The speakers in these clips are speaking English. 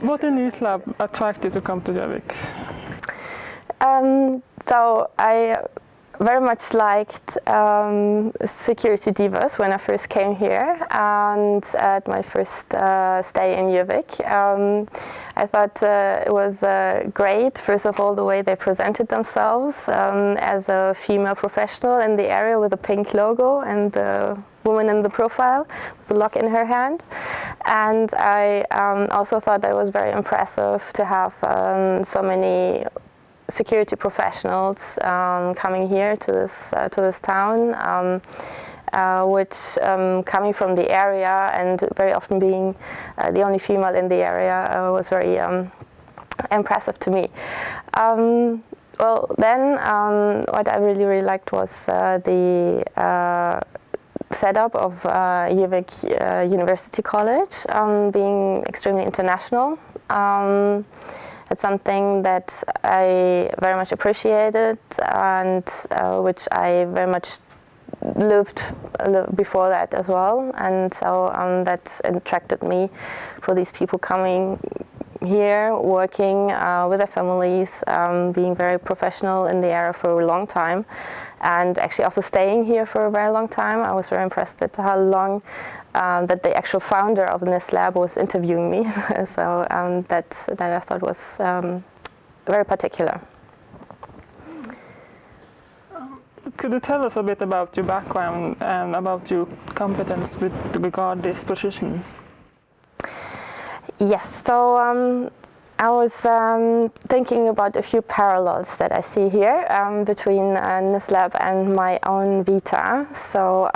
What in this lab attracted you to come to Georg? So I very much liked security divas when I first came here, and at my first stay in Gjøvik. I thought it was great, first of all, the way they presented themselves as a female professional in the area with a pink logo and the woman in the profile with a lock in her hand. And I also thought that it was very impressive to have so many security professionals coming here to this town, which coming from the area and very often being the only female in the area was very impressive to me. Well, then what I really liked was the setup of Gjøvik University College, being extremely international. It's something that I very much appreciated, and which I very much lived before that as well, and so that attracted me for these people coming here, working with their families, being very professional in the area for a long time, and actually also staying here for a very long time. I was very impressed at how long that the actual founder of this lab was interviewing me. So that I thought was very particular. Could you tell us a bit about your background and about your competence with regard this position? Yes, so I was thinking about a few parallels that I see here between this lab and my own vita. So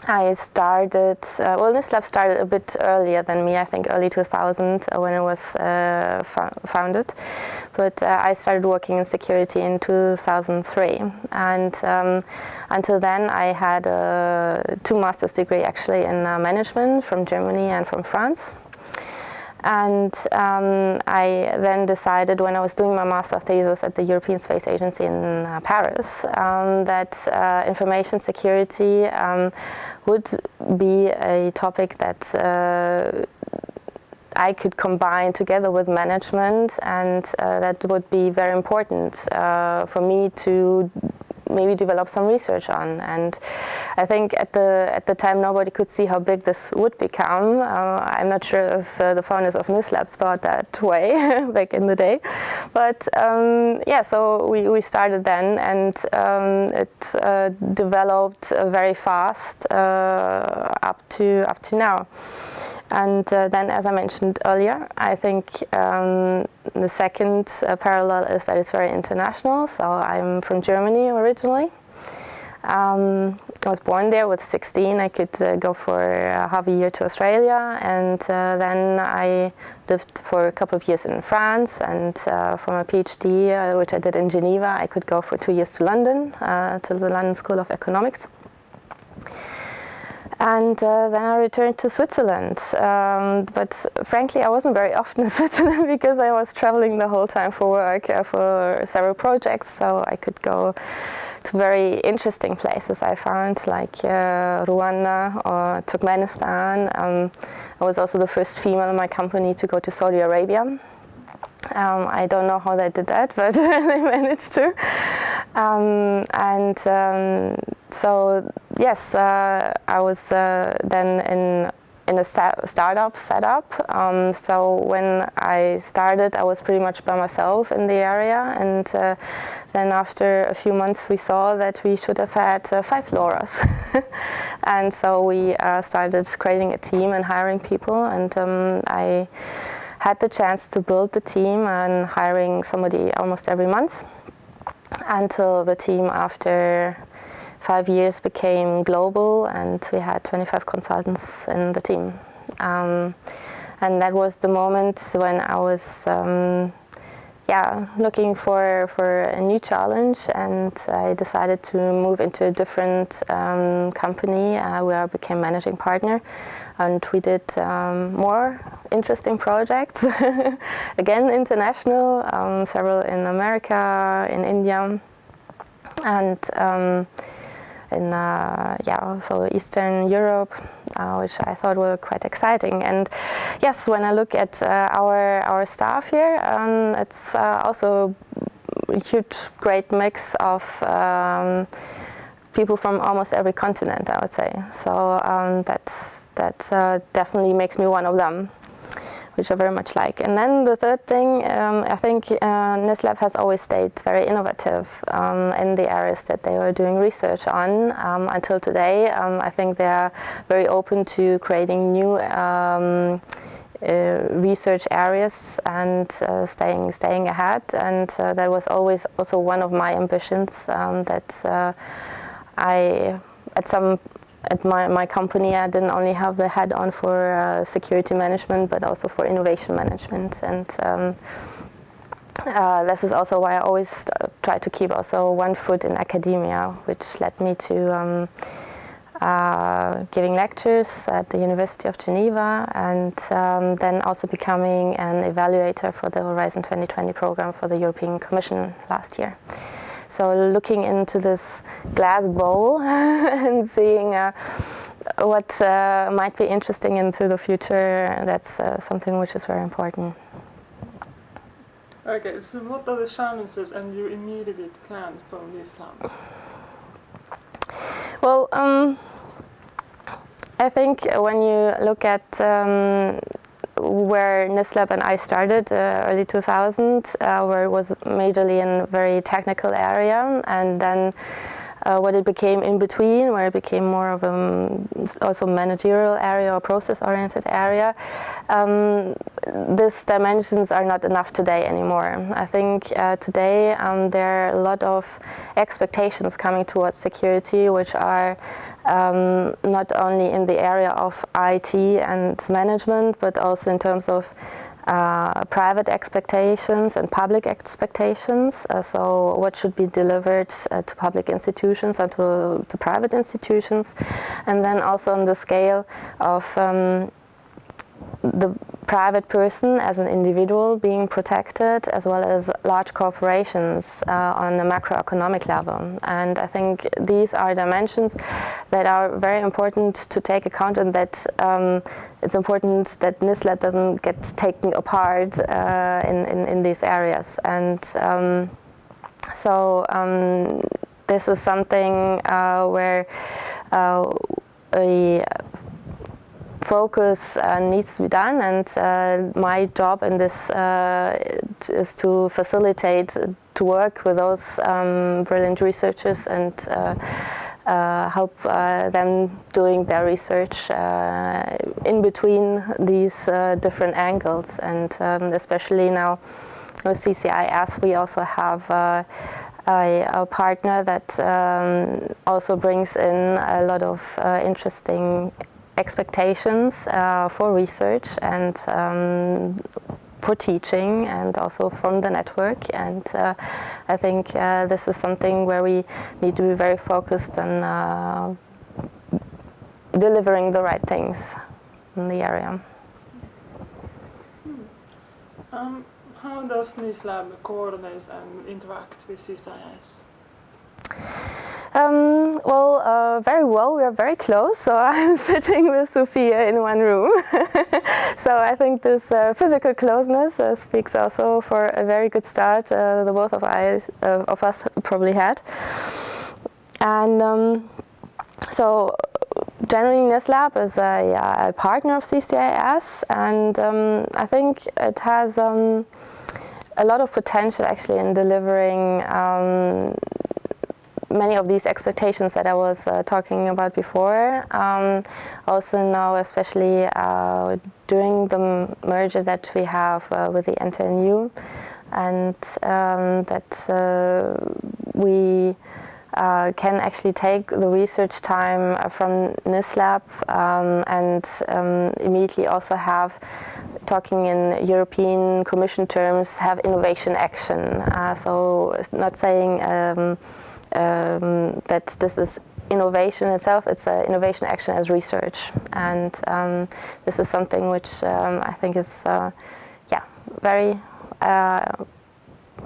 I started, well, this lab started a bit earlier than me, I think early 2000 when it was founded. But I started working in security in 2003. And until then I had 2 master's degree actually in management from Germany and from France. And I then decided when I was doing my master thesis at the European Space Agency in Paris that information security would be a topic that I could combine together with management, and that would be very important for me to maybe develop some research on. And I think at the time nobody could see how big this would become. I'm not sure if the founders of NISLab thought that way back in the day, but yeah, so we started then, and it developed very fast up to now. And then, as I mentioned earlier, I think the second parallel is that it's very international. So I'm from Germany originally. I was born there with 16. I could go for half a year to Australia, and then I lived for a couple of years in France, and for my PhD, which I did in Geneva, I could go for 2 years to London, to the London School of Economics. And then I returned to Switzerland, but frankly I wasn't very often in Switzerland because I was traveling the whole time for work, for several projects, so I could go to very interesting places I found, like Rwanda or Turkmenistan. I was also the first female in my company to go to Saudi Arabia. I don't know how they did that, but they managed to. So yes, I was then in a startup setup. So when I started, I was pretty much by myself in the area, and then after a few months we saw that we should have had 5 LoRa's. And so we started creating a team and hiring people, and I had the chance to build the team and hiring somebody almost every month, until the team after 5 years became global, and we had 25 consultants in the team. And that was the moment when I was looking for a new challenge, and I decided to move into a different company where I became managing partner. And we did more interesting projects, again international, several in America, in India, and so Eastern Europe, which I thought were quite exciting. And yes, when I look at our staff here, it's also a huge, great mix of people from almost every continent, I would say. So that definitely makes me one of them, which I very much like. And then the third thing, I think NISLab has always stayed very innovative in the areas that they were doing research on. Until today, I think they are very open to creating new research areas and staying ahead. And that was always also one of my ambitions, that at my company, I didn't only have the head on for security management, but also for innovation management. And this is also why I always try to keep also one foot in academia, which led me to giving lectures at the University of Geneva, and then also becoming an evaluator for the Horizon 2020 program for the European Commission last year. So looking into this glass bowl and seeing what might be interesting into the future, that's something which is very important. Okay, so what are the challenges and your immediate plans for NISLab? Well, I think when you look at where NISLab and I started, early 2000, where it was majorly in a very technical area, and then what it became in between, where it became more of also managerial area or process-oriented area, these dimensions are not enough today anymore. I think today there are a lot of expectations coming towards security, which are not only in the area of IT and management, but also in terms of private expectations and public expectations. So what should be delivered to public institutions and to private institutions, and then also on the scale of the private person as an individual being protected, as well as large corporations on a macroeconomic level. And I think these are dimensions that are very important to take account, and that it's important that NISLab doesn't get taken apart in these areas. And this is something where a focus needs to be done, and my job in this is to facilitate, to work with those brilliant researchers and help them doing their research in between these different angles. And especially now with CCIS, we also have a partner that also brings in a lot of interesting expectations for research and for teaching, and also from the network. And I think this is something where we need to be very focused on delivering the right things in the area. How does NISLab coordinate and interact with CCIS? Very well. We are very close, so I'm sitting with Sophia in one room. So I think this physical closeness speaks also for a very good start the both of us probably had. And so generally NISLab is a partner of CCIS, and I think it has a lot of potential actually in delivering many of these expectations that I was talking about before. Also now, especially during the merger that we have with the NTNU, and that we can actually take the research time from NISLab and immediately also have, talking in European Commission terms, have innovation action. So it's not saying that this is innovation itself, it's innovation action as research. And this is something which I think is very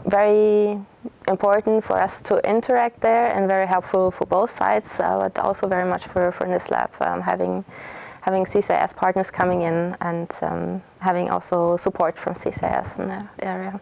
very important for us to interact there and very helpful for both sides, but also very much for this lab, having CCIS partners coming in and having also support from CCIS in the area.